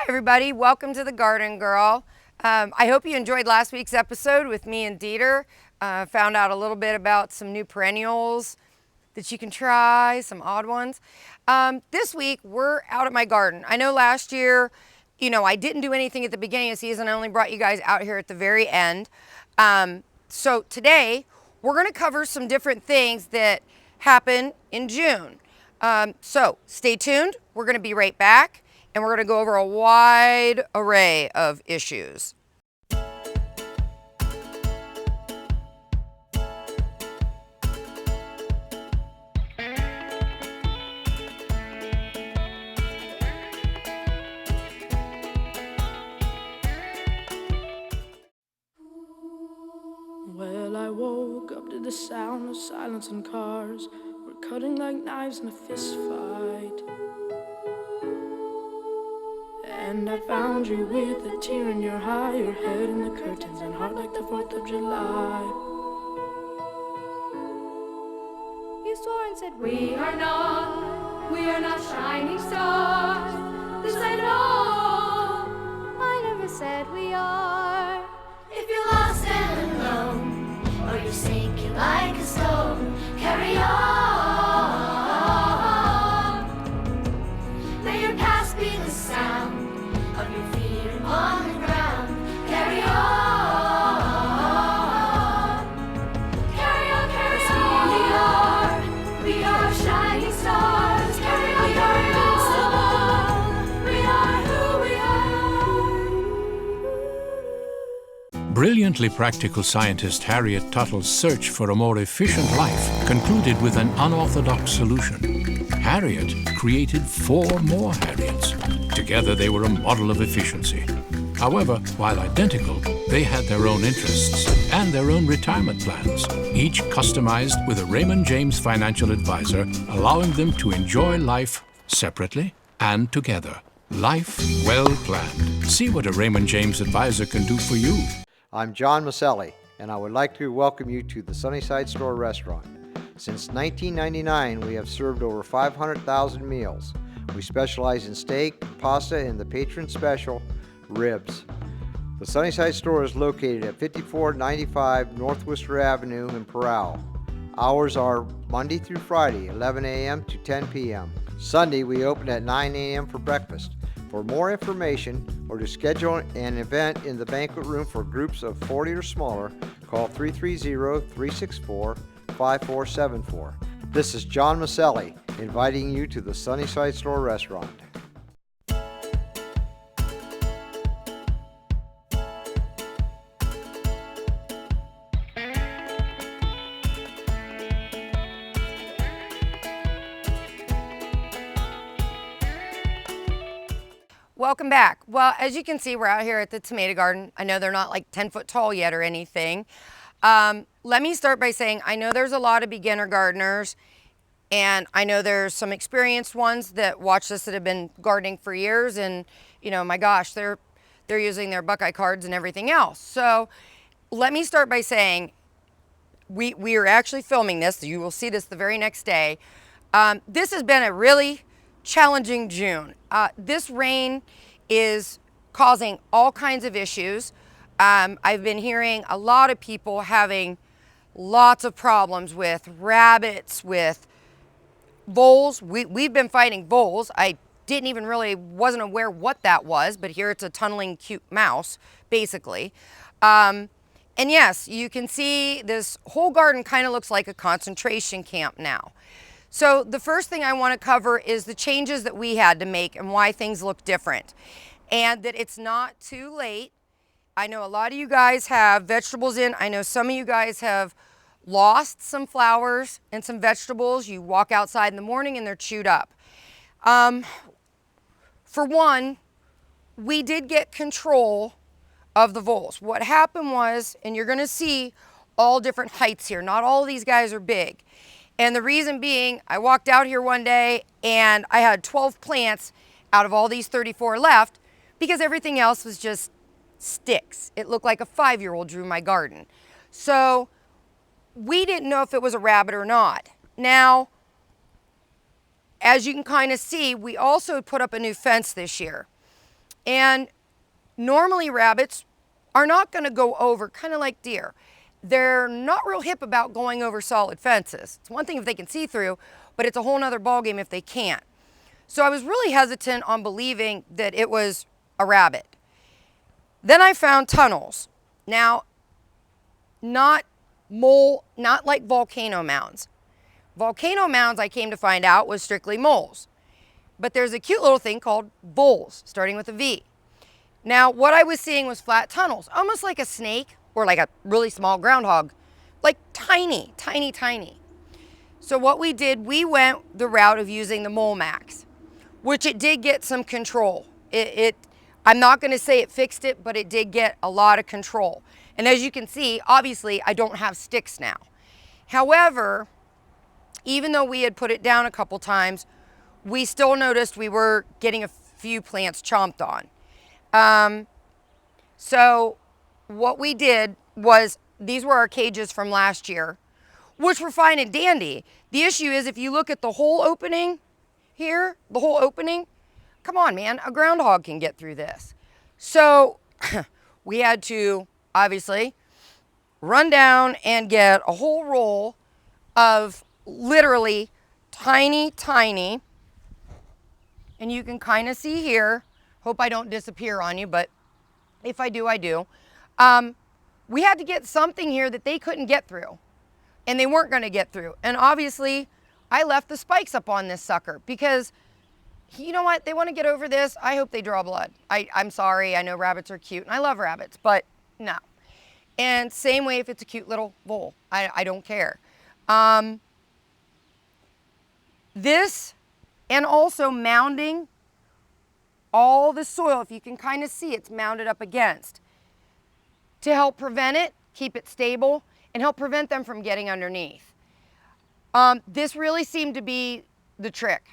Hi everybody, welcome to the Garden Girl. I hope you enjoyed last week's episode with me and Dieter. Found out a little bit about some new perennials that you can try, some odd ones. This week we're out at my garden. I know last year, I didn't do anything at the beginning of the season. I only brought you guys out here at the very end. So today we're going to cover some different things that happen in June. So stay tuned. We're going to be right back. And we're going to go over a wide array of issues. Well, I woke up to the sound of silence and cars. We're cutting like knives in a fist fight. And I found you with a tear in your eye, your head in the curtains and heart like the 4th of July. You swore and said, we are not shining stars. This I know, I never said we are. If you're lost and alone, or you're sinking like a stone, carry on. May your past be the sound of your feet on the ground. Carry on. Carry on, carry on. We are shining stars. Carry on, carry on. We are who we are. Brilliantly practical scientist Harriet Tuttle's search for a more efficient life concluded with an unorthodox solution. Harriet created 4 more Harriets. Together they were a model of efficiency. However, while identical, they had their own interests and their own retirement plans, each customized with a Raymond James financial advisor, allowing them to enjoy life separately and together. Life well planned. See what a Raymond James advisor can do for you. I'm John Maselli, and I would like to welcome you to the Sunnyside Store restaurant. Since 1999, we have served over 500,000 meals. We specialize in steak, pasta, and the patron special, ribs. The Sunnyside Store is located at 5495 North Worcester Avenue in Peral. Hours are Monday through Friday, 11 a.m. to 10 p.m. Sunday, we open at 9 a.m. for breakfast. For more information or to schedule an event in the banquet room for groups of 40 or smaller, call 330-364-5474. This is John Maselli inviting you to the Sunnyside Store restaurant. Welcome back. Well, as you can see, we're out here at the tomato garden. I know they're not like 10 foot tall yet or anything. Let me start by saying I know there's a lot of beginner gardeners, and I know there's some experienced ones that watch this that have been gardening for years, and my gosh, they're using their Buckeye cards and everything else. So let me start by saying we are actually filming this. You will see this the very next day. This has been a really challenging June. This rain is causing all kinds of issues. I've been hearing a lot of people having lots of problems with rabbits, with voles. We've been fighting voles. I wasn't aware what that was, but here it's a tunneling cute mouse, basically. And yes, you can see this whole garden kind of looks like a concentration camp now. So the first thing I want to cover is the changes that we had to make and why things look different. And that it's not too late. I know a lot of you guys have vegetables in. I know some of you guys have lost some flowers and some vegetables. You walk outside in the morning and they're chewed up. For one, we did get control of the voles. What happened was, and you're going to see all different heights here. Not all of these guys are big. And the reason being, I walked out here one day and I had 12 plants out of all these 34 left because everything else was just sticks. It looked like a 5-year-old drew my garden. So we didn't know if it was a rabbit or not. Now, as you can kind of see, we also put up a new fence this year. And normally rabbits are not going to go over, kind of like deer. They're not real hip about going over solid fences. It's one thing if they can see through, but it's a whole nother ballgame if they can't. So I was really hesitant on believing that it was a rabbit. Then I found tunnels. Now, not like volcano mounds. Volcano mounds, I came to find out, was strictly moles. But there's a cute little thing called voles, starting with a V. Now, what I was seeing was flat tunnels, almost like a snake or like a really small groundhog, like tiny, tiny, tiny. So what we did, we went the route of using the Mole Max, which it did get some control. I'm not going to say it fixed it, but it did get a lot of control. And as you can see, obviously, I don't have sticks now. However, even though we had put it down a couple times, we still noticed we were getting a few plants chomped on. So what we did was, these were our cages from last year, which were fine and dandy. The issue is if you look at the whole opening here, the whole opening, come on, man, a groundhog can get through this. So we had to, obviously, run down and get a whole roll of literally tiny, tiny, and you can kind of see here, hope I don't disappear on you, but if I do, I do. We had to get something here that they couldn't get through, and they weren't going to get through. And obviously, I left the spikes up on this sucker because, you know what, they want to get over this. I hope they draw blood. I'm sorry, I know rabbits are cute, and I love rabbits, but no. And same way if it's a cute little vole, I don't care. This, and also mounding all the soil, if you can kind of see it's mounded up against, to help prevent it, keep it stable, and help prevent them from getting underneath. This really seemed to be the trick,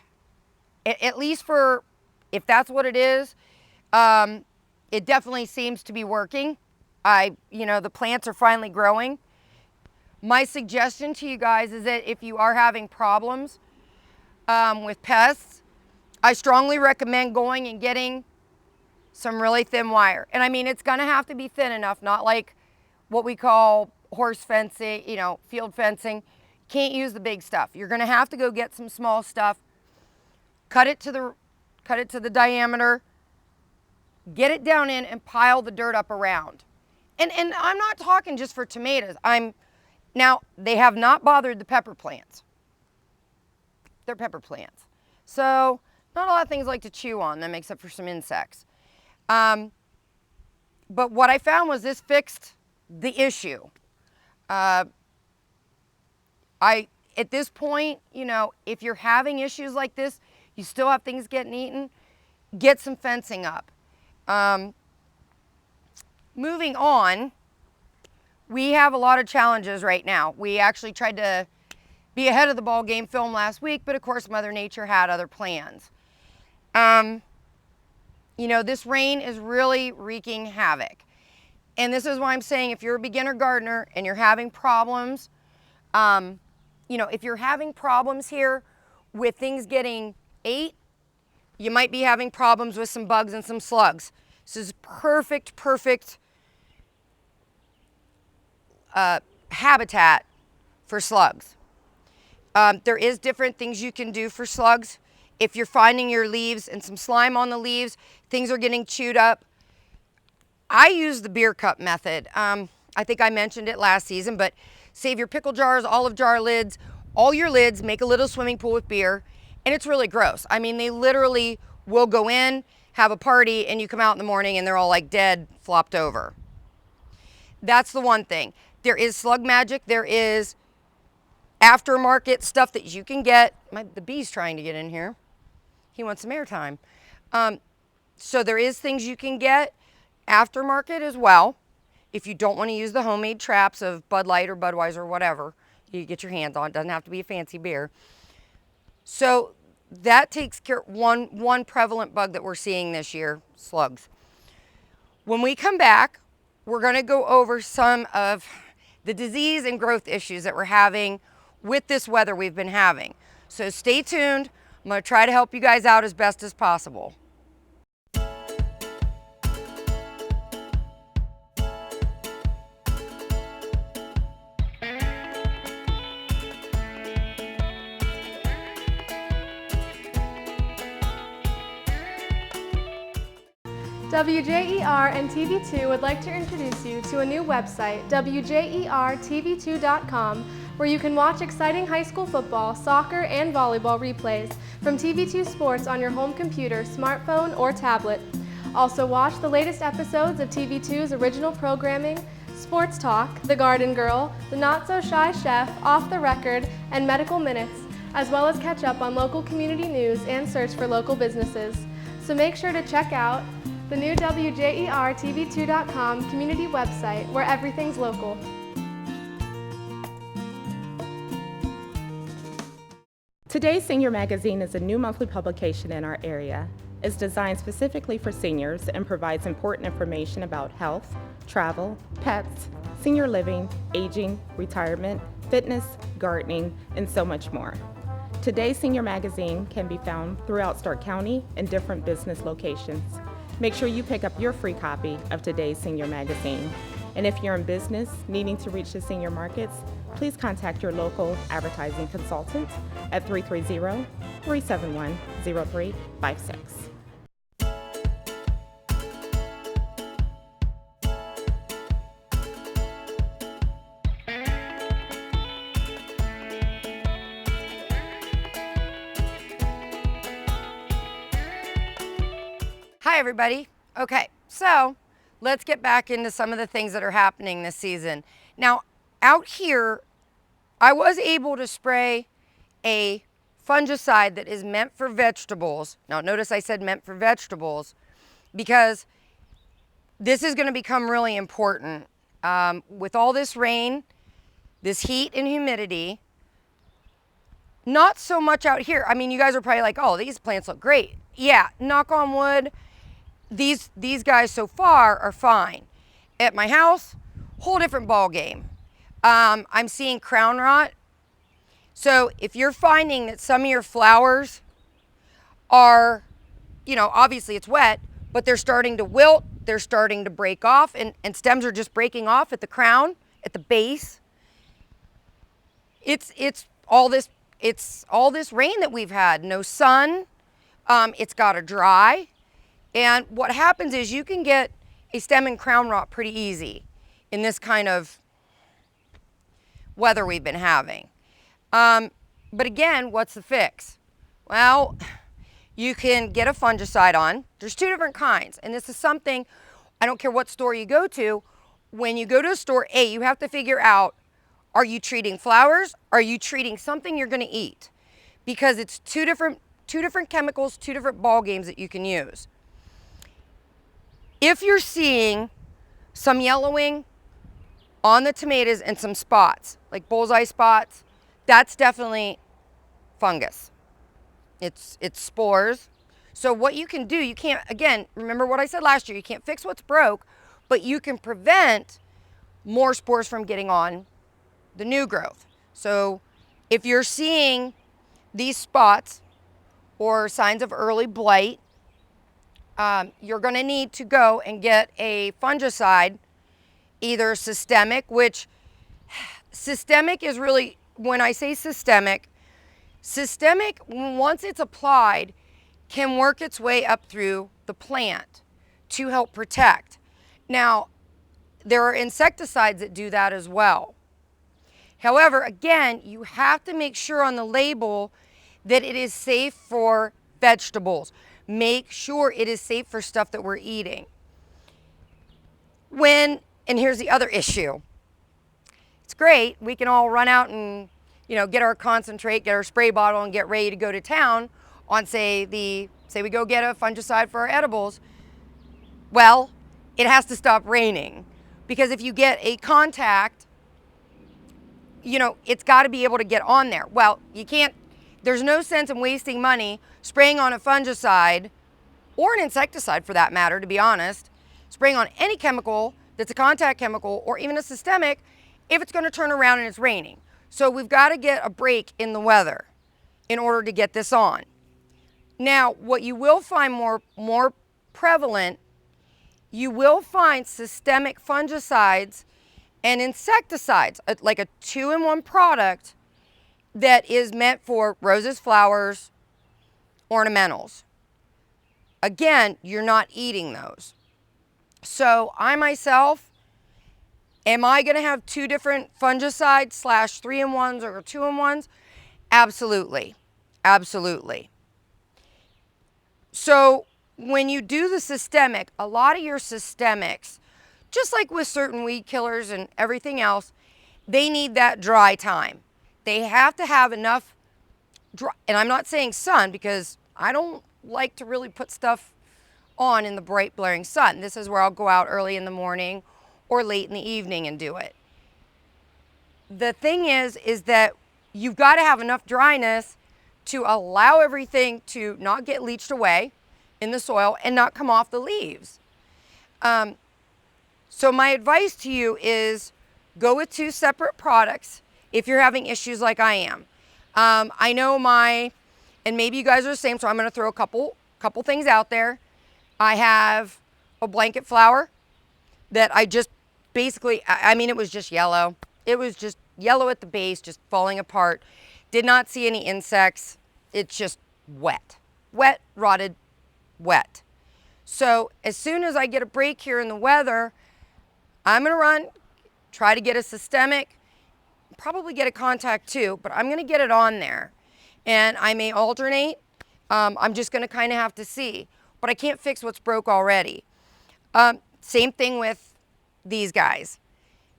at least for, if that's what it is, it definitely seems to be working. The plants are finally growing. My suggestion to you guys is that if you are having problems with pests, I strongly recommend going and getting some really thin wire. And I mean, it's gonna have to be thin enough, not like what we call horse fencing, field fencing. Can't use the big stuff. You're gonna have to go get some small stuff, cut it to the diameter, get it down in and pile the dirt up around. And I'm not talking just for tomatoes. Now, they have not bothered the pepper plants. They're pepper plants. So, not a lot of things like to chew on them except for some insects. But what I found was this fixed the issue. At this point, if you're having issues like this, you still have things getting eaten, get some fencing up. Moving on, we have a lot of challenges right now. We actually tried to be ahead of the ball game film last week, but of course Mother Nature had other plans. This rain is really wreaking havoc. And this is why I'm saying if you're a beginner gardener and you're having problems, if you're having problems here with things getting ate, you might be having problems with some bugs and some slugs. This is perfect habitat for slugs. There is different things you can do for slugs. If you're finding your leaves and some slime on the leaves, things are getting chewed up. I use the beer cup method. I think I mentioned it last season, but save your pickle jars, olive jar lids, all your lids, make a little swimming pool with beer, and it's really gross. I mean, they literally will go in, have a party, and you come out in the morning and they're all like dead, flopped over. That's the one thing. There is slug magic. There is aftermarket stuff that you can get. The bee's trying to get in here. He wants some airtime. So there is things you can get aftermarket as well. If you don't want to use the homemade traps of Bud Light or Budweiser or whatever you get your hands on, it doesn't have to be a fancy beer. So that takes care of one prevalent bug that we're seeing this year, slugs. When we come back, we're going to go over some of the disease and growth issues that we're having with this weather we've been having. So stay tuned. I'm going to try to help you guys out as best as possible. WJER and TV2 would like to introduce you to a new website, WJERTV2.com, where you can watch exciting high school football, soccer, and volleyball replays from TV2 Sports on your home computer, smartphone, or tablet. Also watch the latest episodes of TV2's original programming, Sports Talk, The Garden Girl, The Not So Shy Chef, Off the Record, and Medical Minutes, as well as catch up on local community news and search for local businesses. So make sure to check out the new WJERTV2.com community website where everything's local. Today's Senior Magazine is a new monthly publication in our area. It's designed specifically for seniors and provides important information about health, travel, pets, senior living, aging, retirement, fitness, gardening, and so much more. Today's Senior Magazine can be found throughout Stark County in different business locations. Make sure you pick up your free copy of today's Senior Magazine. And if you're in business needing to reach the senior markets, please contact your local advertising consultant at 330-371-0356. Hi, everybody. Okay, so let's get back into some of the things that are happening this season. Now, out here, I was able to spray a fungicide that is meant for vegetables. Now, notice I said meant for vegetables because this is going to become really important. With all this rain, this heat and humidity, not so much out here. I mean, you guys are probably like, oh, these plants look great. Yeah, knock on wood. These guys so far are fine. At my house, whole different ball game. I'm seeing crown rot. So if you're finding that some of your flowers are, obviously it's wet, but they're starting to wilt, they're starting to break off, and stems are just breaking off at the crown, at the base. It's all this rain that we've had. No sun. It's got to dry. And what happens is you can get a stem and crown rot pretty easy in this kind of weather we've been having. But again, what's the fix? Well, you can get a fungicide on. There's two different kinds. And this is something, I don't care what store you go to, when you go to a store, you have to figure out, are you treating flowers? Are you treating something you're going to eat? Because it's two different chemicals, two different ball games that you can use. If you're seeing some yellowing on the tomatoes and some spots, like bullseye spots, that's definitely fungus. It's spores. So what you can do, you can't, again, remember what I said last year, you can't fix what's broke, but you can prevent more spores from getting on the new growth. So if you're seeing these spots or signs of early blight, you're going to need to go and get a fungicide, either systemic, which systemic is really, when I say systemic, once it's applied, can work its way up through the plant to help protect. Now, there are insecticides that do that as well. However, again, you have to make sure on the label that it is safe for vegetables. Make sure it is safe for stuff that we're eating. And here's the other issue. It's great, we can all run out and, get our concentrate, get our spray bottle and get ready to go to town on say we go get a fungicide for our edibles. Well, it has to stop raining, because if you get a contact, it's got to be able to get on there. Well, you can't. There's no sense in wasting money spraying on a fungicide, or an insecticide for that matter, to be honest, spraying on any chemical that's a contact chemical or even a systemic if it's going to turn around and it's raining. So we've got to get a break in the weather in order to get this on. Now, what you will find more prevalent, you will find systemic fungicides and insecticides, like a 2-in-1 product that is meant for roses, flowers, ornamentals. Again, you're not eating those. So I myself, am I going to have 2 different fungicides / 3-in-1s or 2-in-1s? Absolutely. Absolutely. So when you do the systemic, a lot of your systemics, just like with certain weed killers and everything else, they need that dry time. They have to have enough dry, and I'm not saying sun because I don't like to really put stuff on in the bright blaring sun. This is where I'll go out early in the morning or late in the evening and do it. The thing is that you've got to have enough dryness to allow everything to not get leached away in the soil and not come off the leaves. So my advice to you is go with 2 separate products if you're having issues like I am. I know and maybe you guys are the same, so I'm going to throw a couple things out there. I have a blanket flower that I just basically, I mean, it was just yellow. It was just yellow at the base, just falling apart. Did not see any insects. It's just wet, rotted, wet. So as soon as I get a break here in the weather, I'm going to try to get a systemic, probably get a contact too, but I'm going to get it on there. And I may alternate. I'm just going to kind of have to see. But I can't fix what's broke already. Same thing with these guys.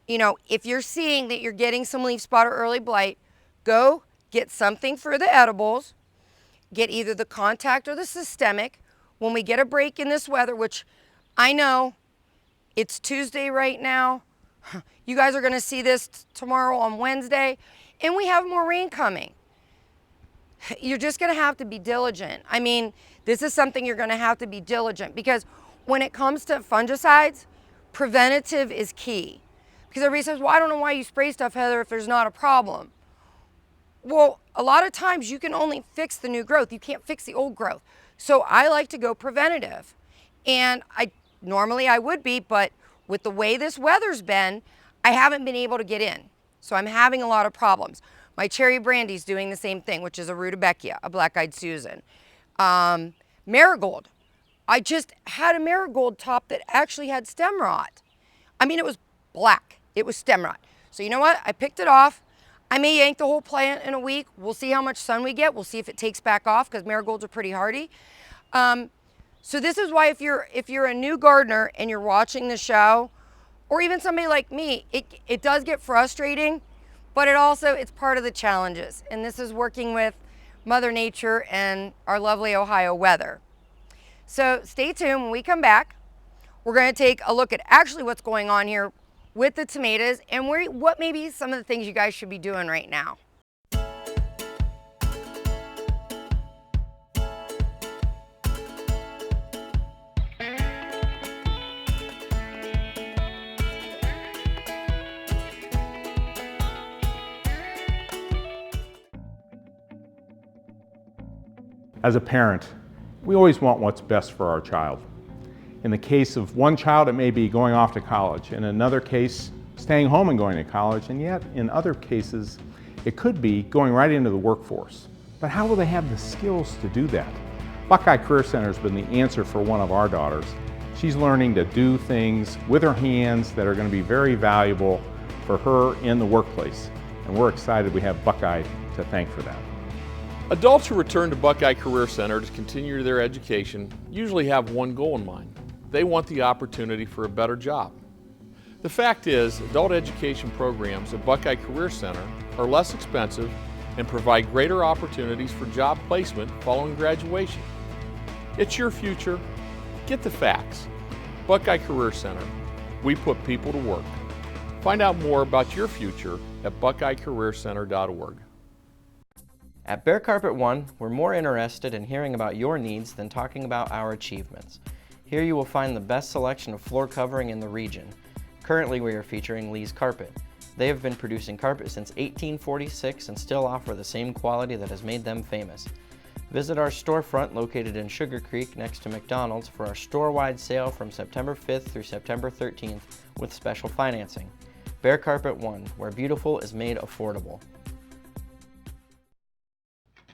You know, if you're seeing that you're getting some leaf spot or early blight, go get something for the edibles. Get either the contact or the systemic. When we get a break in this weather, which I know it's Tuesday right now. You guys are going to see this tomorrow on Wednesday, and we have more rain coming. You're just going to have to be diligent. I mean, this is something you're going to have to be diligent because when it comes to fungicides, preventative is key. Because everybody says, well, I don't know why you spray stuff, Heather, if there's not a problem. Well, a lot of times you can only fix the new growth. You can't fix the old growth. So I like to go preventative. And normally I would be, but with the way this weather's been, I haven't been able to get in. So I'm having a lot of problems. My cherry brandy's doing the same thing, which is a rudbeckia, a black-eyed Susan. Marigold. I just had a marigold top that actually had stem rot. I mean, it was black. It was stem rot. So you know what? I picked it off. I may yank the whole plant in a week. We'll see how much sun we get. We'll see if it takes back off because marigolds are pretty hardy. So this is why if you're a new gardener and you're watching the show, or even somebody like me, it does get frustrating, but it's part of the challenges. And this is working with Mother Nature and our lovely Ohio weather. So stay tuned. When we come back, we're going to take a look at actually what's going on here with the tomatoes and what maybe some of the things you guys should be doing right now. As a parent, we always want what's best for our child. In the case of one child, it may be going off to college. In another case, staying home and going to college. And yet, in other cases, it could be going right into the workforce. But how will they have the skills to do that? Buckeye Career Center has been the answer for one of our daughters. She's learning to do things with her hands that are going to be very valuable for her in the workplace. And we're excited we have Buckeye to thank for that. Adults who return to Buckeye Career Center to continue their education usually have one goal in mind. They want the opportunity for a better job. The fact is, adult education programs at Buckeye Career Center are less expensive and provide greater opportunities for job placement following graduation. It's your future. Get the facts. Buckeye Career Center. We put people to work. Find out more about your future at buckeyecareercenter.org. At Bear Carpet One, we're more interested in hearing about your needs than talking about our achievements. Here you will find the best selection of floor covering in the region. Currently we are featuring Lee's Carpet. They have been producing carpet since 1846 and still offer the same quality that has made them famous. Visit our storefront located in Sugar Creek next to McDonald's for our store-wide sale from September 5th through September 13th with special financing. Bear Carpet One, where beautiful is made affordable.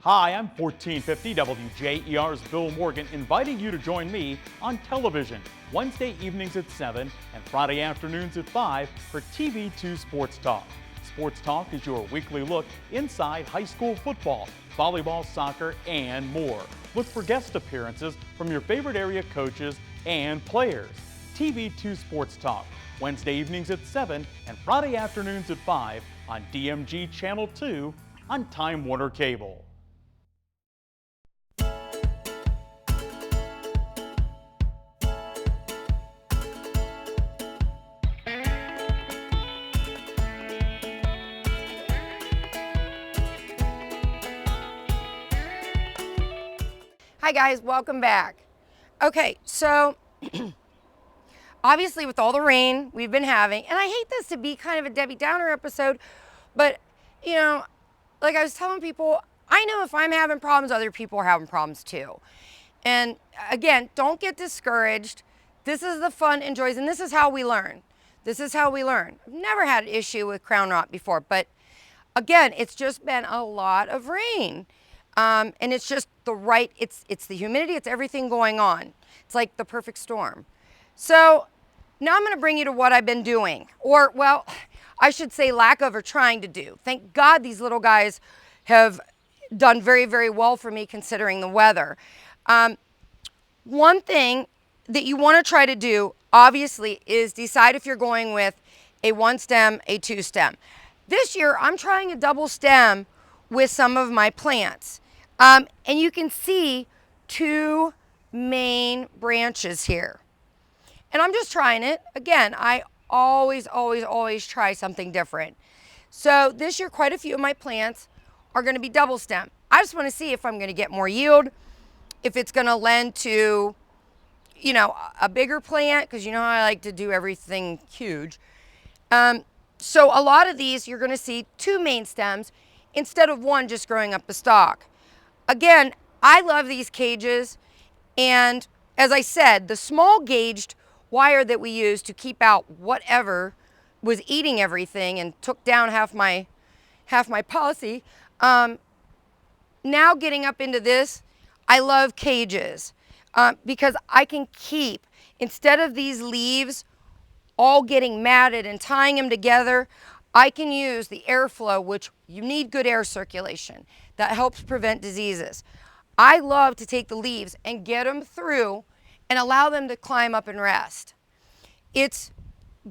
Hi, I'm 1450 WJER's Bill Morgan, inviting you to join me on television Wednesday evenings at 7 and Friday afternoons at 5 for TV2 Sports Talk. Sports Talk is your weekly look inside high school football, volleyball, soccer, and more. Look for guest appearances from your favorite area coaches and players. TV2 Sports Talk, Wednesday evenings at 7 and Friday afternoons at 5 on DMG Channel 2 on Time Warner Cable. Hi guys, welcome back. Okay, so obviously with all the rain we've been having, and I hate this to be kind of a Debbie Downer episode, but you know, like I was telling people, I know if I'm having problems, other people are having problems too. And again, don't get discouraged. This is the fun and joys, and this is how we learn. This is how we learn. I've never had an issue with crown rot before, but again, it's just been a lot of rain. And it's just it's the humidity, it's everything going on. It's like the perfect storm. So now I'm gonna bring you to what I've been doing, or well, I should say lack of or trying to do. Thank God these little guys have done very, very well for me considering the weather. One thing that you wanna try to do, obviously, is decide if you're going with a 1-stem, a 2-stem. This year, I'm trying a double stem with some of my plants. And you can see 2 main branches here. And I'm just trying it. Again, I always try something different. So this year, quite a few of my plants are gonna be double stem. I just wanna see if I'm gonna get more yield, if it's gonna lend to, you know, a bigger plant, because you know how I like to do everything huge. So a lot of these, you're gonna see 2 main stems instead of 1 just growing up the stalk. Again, I love these cages, and as I said, the small gauged wire that we use to keep out whatever was eating everything and took down half my policy. Now getting up into this, I love cages because I can keep, instead of these leaves all getting matted and tying them together, I can use the airflow, which you need good air circulation. That helps prevent diseases. I love to take the leaves and get them through and allow them to climb up and rest. It's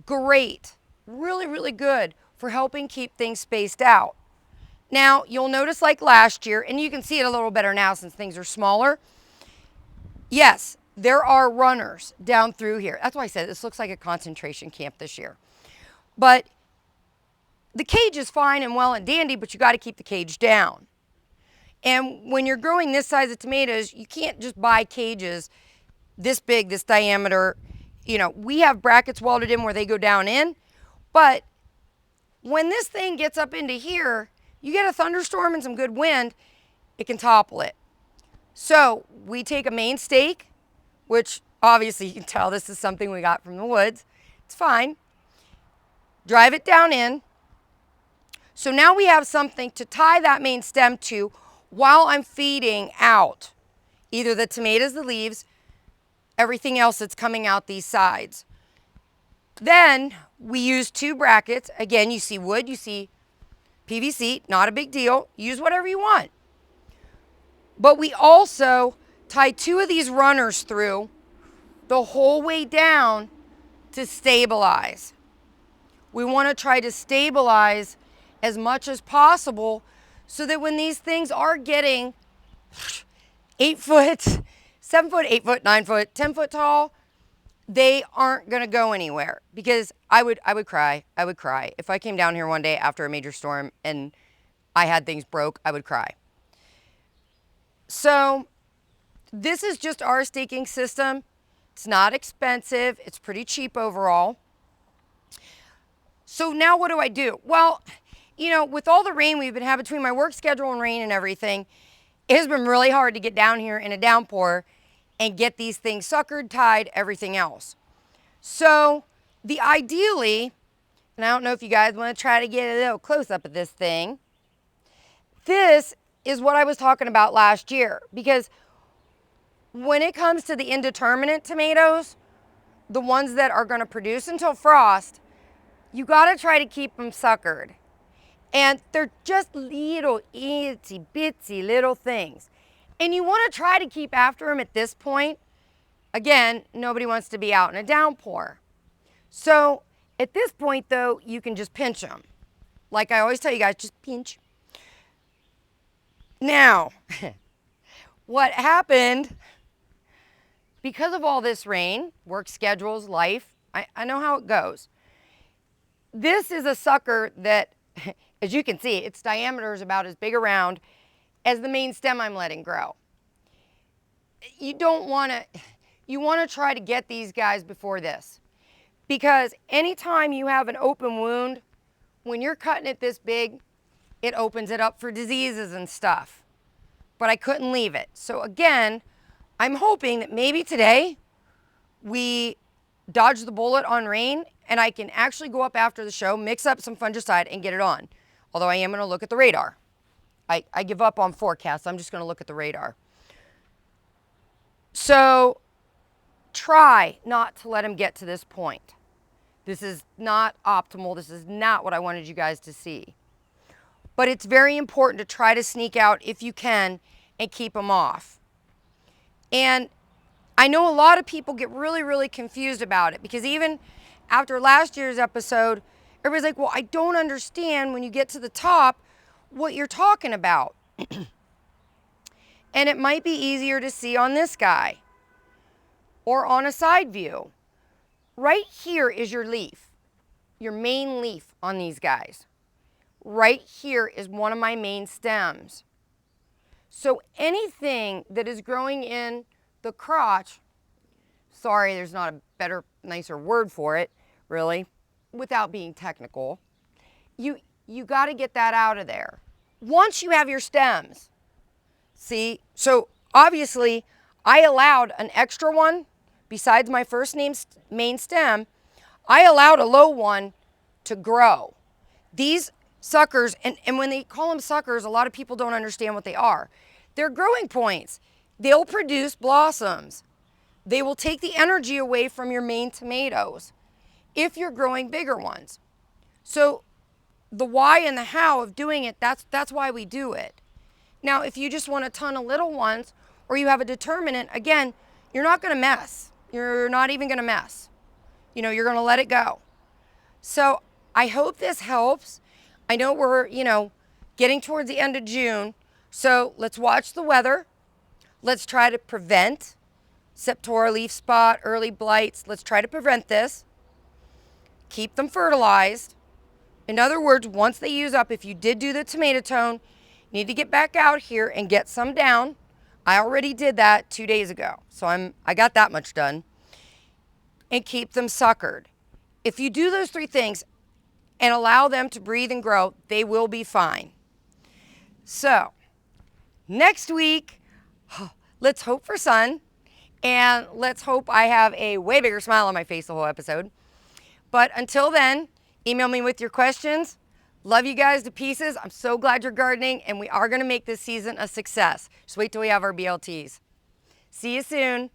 great, really, really good for helping keep things spaced out. Now, you'll notice like last year, and you can see it a little better now since things are smaller. Yes, there are runners down through here. That's why I said this looks like a concentration camp this year. But the cage is fine and well and dandy, but you got to keep the cage down. And when you're growing this size of tomatoes, you can't just buy cages this big, this diameter. You know, we have brackets welded in where they go down in, but when this thing gets up into here, you get a thunderstorm and some good wind, it can topple it. So we take a main stake, which obviously you can tell this is something we got from the woods. It's fine. Drive it down in. So now we have something to tie that main stem to while I'm feeding out either the tomatoes, the leaves, everything else that's coming out these sides. Then we use 2 brackets. Again, you see wood, you see PVC, not a big deal. Use whatever you want. But we also tie 2 of these runners through the whole way down to stabilize. We want to try to stabilize as much as possible so that when these things are getting 8 foot, 7 foot, 8 foot, 9 foot, 10 foot tall, they aren't going to go anywhere. Because I would cry. I would cry. If I came down here one day after a major storm and I had things broke, I would cry. So this is just our staking system. It's not expensive. It's pretty cheap overall. So now what do I do? Well, you know, with all the rain we've been having between my work schedule and rain and everything, it has been really hard to get down here in a downpour and get these things suckered, tied, everything else. So ideally, and I don't know if you guys want to try to get a little close up of this thing, this is what I was talking about last year, because when it comes to the indeterminate tomatoes, the ones that are going to produce until frost, you got to try to keep them suckered. And they're just little itsy bitsy little things. And you want to try to keep after them at this point. Again, nobody wants to be out in a downpour. So at this point though, you can just pinch them. Like I always tell you guys, just pinch. Now, what happened, because of all this rain, work schedules, life, I know how it goes. This is a sucker that, as you can see, its diameter is about as big around as the main stem I'm letting grow. You don't want to, you want to try to get these guys before this, because anytime you have an open wound, when you're cutting it this big, it opens it up for diseases and stuff. But I couldn't leave it. So again, I'm hoping that maybe today we dodge the bullet on rain and I can actually go up after the show, mix up some fungicide and get it on. Although I am going to look at the radar. I give up on forecasts. I'm just going to look at the radar. So try not to let them get to this point. This is not optimal. This is not what I wanted you guys to see. But it's very important to try to sneak out if you can and keep them off. And I know a lot of people get really, really confused about it, because even after last year's episode, everybody's like, well, I don't understand when you get to the top what you're talking about. And it might be easier to see on this guy or on a side view. Right here is your leaf, your main leaf on these guys. Right here is one of my main stems. So anything that is growing in the crotch, sorry, there's not a better, nicer word for it, really, without being technical, you got to get that out of there. Once you have your stems, see, so obviously I allowed an extra one. Besides my first name's main stem, I allowed a low one to grow. These suckers, and when they call them suckers, a lot of people don't understand what they are. They're growing points. They'll produce blossoms. They will take the energy away from your main tomatoes if you're growing bigger ones. So the why and the how of doing it, that's why we do it. Now, if you just want a ton of little ones, or you have a determinant, again, you're not going to mess. You're not even going to mess. You know, you're going to let it go. So I hope this helps. I know we're, getting towards the end of June. So let's watch the weather. Let's try to prevent septoria leaf spot, early blights. Let's try to prevent this. Keep them fertilized. In other words, once they use up, if you did do the tomato tone, you need to get back out here and get some down. I already did that 2 days ago, so I got that much done. And keep them suckered. If you do those three things and allow them to breathe and grow, they will be fine. So next week, let's hope for sun, and let's hope I have a way bigger smile on my face the whole episode. But until then, email me with your questions. Love you guys to pieces. I'm so glad you're gardening, and we are going to make this season a success. Just wait till we have our BLTs. See you soon.